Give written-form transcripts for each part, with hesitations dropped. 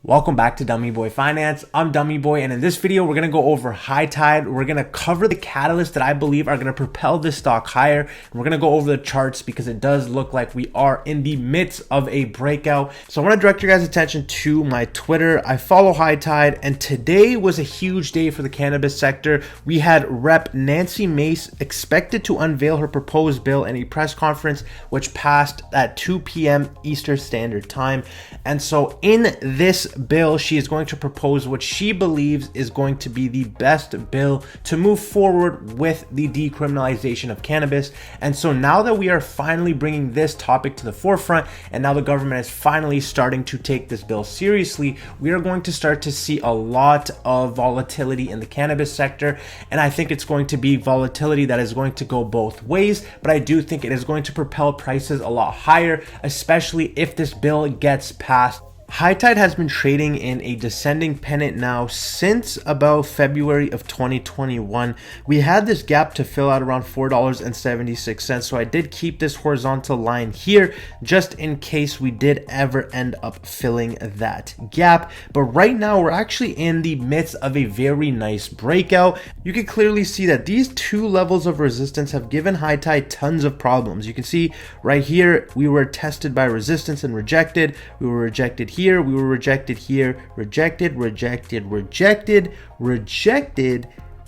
Welcome back to Dummy Boy Finance. I'm Dummy Boy, and in this video, we're gonna go over HighTide. We're gonna cover the catalysts that I believe are gonna propel this stock higher. And we're gonna go over the charts because it does look like we are in the midst of a breakout. So I wanna direct your guys' attention to my Twitter. I follow HighTide, and today was a huge day for the cannabis sector. We had Rep. Nancy Mace expected to unveil her proposed bill in a press conference, which passed at 2 p.m. Eastern Standard Time. And so in this bill, she is going to propose what she believes is going to be the best bill to move forward with the decriminalization of cannabis. And so now that we are finally bringing this topic to the forefront, and now the government is finally starting to take this bill seriously, we are going to start to see a lot of volatility in the cannabis sector. And I think it's going to be volatility that is going to go both ways, but I do think it is going to propel prices a lot higher, especially if this bill gets passed. HighTide has been trading in a descending pennant now since about February of 2021. We had this gap to fill out around $4.76, so I did keep this horizontal line here just in case we did ever end up filling that gap. But right now we're actually in the midst of a very nice breakout. You can clearly see that these two levels of resistance have given HighTide tons of problems. You can see right here we were tested by resistance and rejected. We were rejected here, we were rejected here, rejected.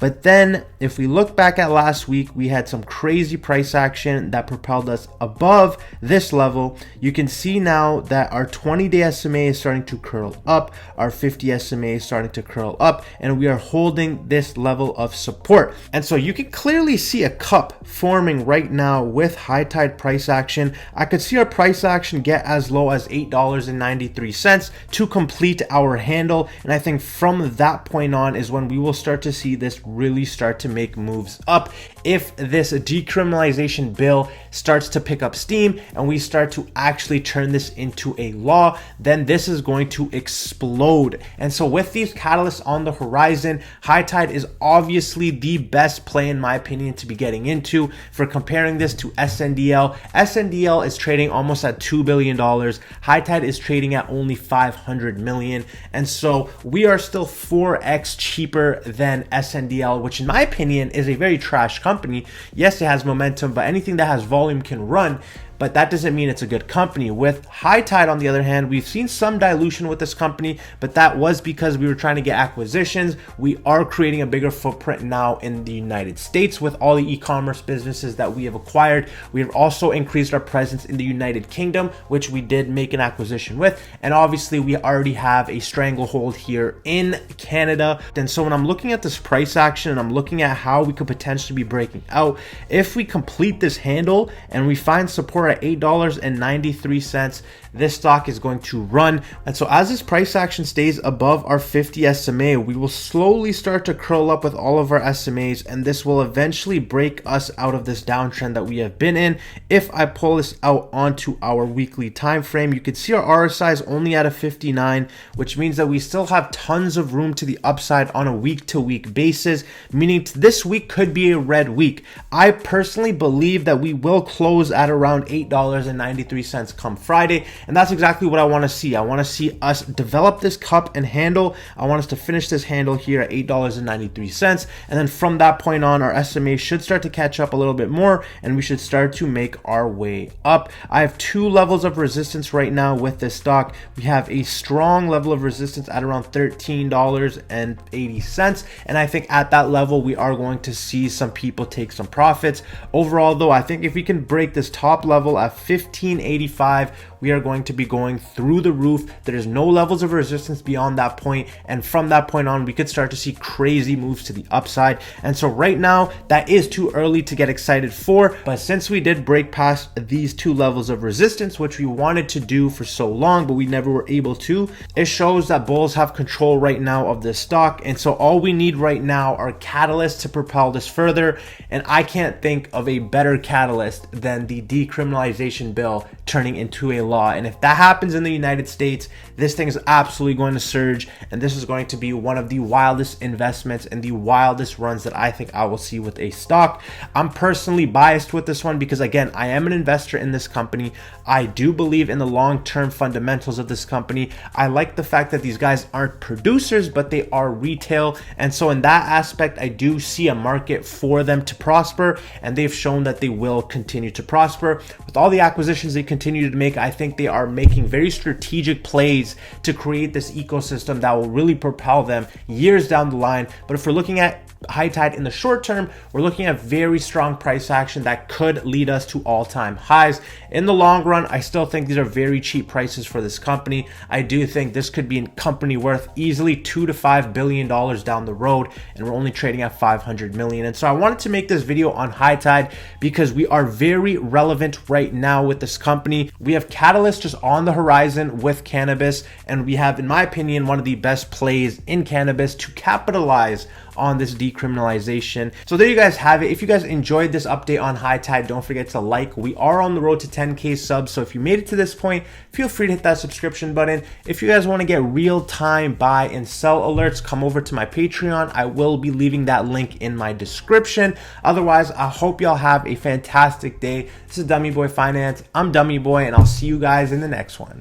But then if we look back at last week, we had some crazy price action that propelled us above this level. You can see now that our 20-day SMA is starting to curl up, our 50 SMA is starting to curl up, and we are holding this level of support. And so you can clearly see a cup forming right now with HighTide price action. I could see our price action get as low as $8.93 to complete our handle. And I think from that point on is when we will start to see this really start to make moves up. If this decriminalization bill starts to pick up steam and we start to actually turn this into a law, then this is going to explode. And so with these catalysts on the horizon, HighTide is obviously the best play in my opinion to be getting into. For comparing this to SNDL, SNDL is trading almost at $2 billion. HighTide is trading at only 500 million. And so we are still 4x cheaper than SNDL, which in my opinion is a very trash company. Yes, it has momentum, but anything that has volume can run. But that doesn't mean it's a good company. With HighTide, on the other hand, we've seen some dilution with this company, but that was because we were trying to get acquisitions. We are creating a bigger footprint now in the United States with all the e-commerce businesses that we have acquired. We have also increased our presence in the United Kingdom, which we did make an acquisition with. And obviously, we already have a stranglehold here in Canada. And so when I'm looking at this price action and I'm looking at how we could potentially be breaking out, if we complete this handle and we find support at $8.93, this stock is going to run. And so as this price action stays above our 50 SMA, we will slowly start to curl up with all of our SMAs, and this will eventually break us out of this downtrend that we have been in. If I pull this out onto our weekly time frame, you can see our RSI is only at a 59, which means that we still have tons of room to the upside on a week-to-week basis, meaning this week could be a red week. I personally believe that we will close at around $8.93 come Friday, and that's exactly what I want to see. I want to see us develop this cup and handle. I want us to finish this handle here at $8.93, and then from that point on, our SMA should start to catch up a little bit more, and we should start to make our way up. I have two levels of resistance right now with this stock. We have a strong level of resistance at around $13.80, and I think at that level we are going to see some people take some profits. Overall though, I think if we can break this top level at $15.85, we are going to be going through the roof. There is no levels of resistance beyond that point, and from that point on we could start to see crazy moves to the upside. And so right now that is too early to get excited for, but since we did break past these two levels of resistance, which we wanted to do for so long but we never were able to, it shows that bulls have control right now of this stock. And so all we need right now are catalysts to propel this further, and I can't think of a better catalyst than the decriminalization bill turning into a law. And if that happens in the United States, this thing is absolutely going to surge, and this is going to be one of the wildest investments and the wildest runs that I think I will see with a stock. I'm personally biased with this one because, again, I am an investor in this company. I do believe in the long-term fundamentals of this company. I like the fact that these guys aren't producers, but they are retail, and so in that aspect, I do see a market for them to prosper, and they've shown that they will continue to prosper. With all the acquisitions they continue to make, I think they are making very strategic plays to create this ecosystem that will really propel them years down the line. But if we're looking at HighTide in the short term, we're looking at very strong price action that could lead us to all-time highs. In the long run, I still think these are very cheap prices for this company. I do think this could be a company worth easily $2 to $5 billion down the road, and we're only trading at 500 million. And so I wanted to make this video on HighTide because we are very relevant right now with this company. We have catalysts just on the horizon with cannabis, and we have, in my opinion, one of the best plays in cannabis to capitalize on this decriminalization. So there you guys have it. If you guys enjoyed this update on HighTide, don't forget to like. We are on the road to 10K subs, so if you made it to this point, feel free to hit that subscription button. If you guys want to get real-time buy and sell alerts, come over to my Patreon. I will be leaving that link in my description. Otherwise, I hope y'all have a fantastic day. This is Dummy Boy Finance. I'm Dummy Boy, and I'll see you guys in the next one.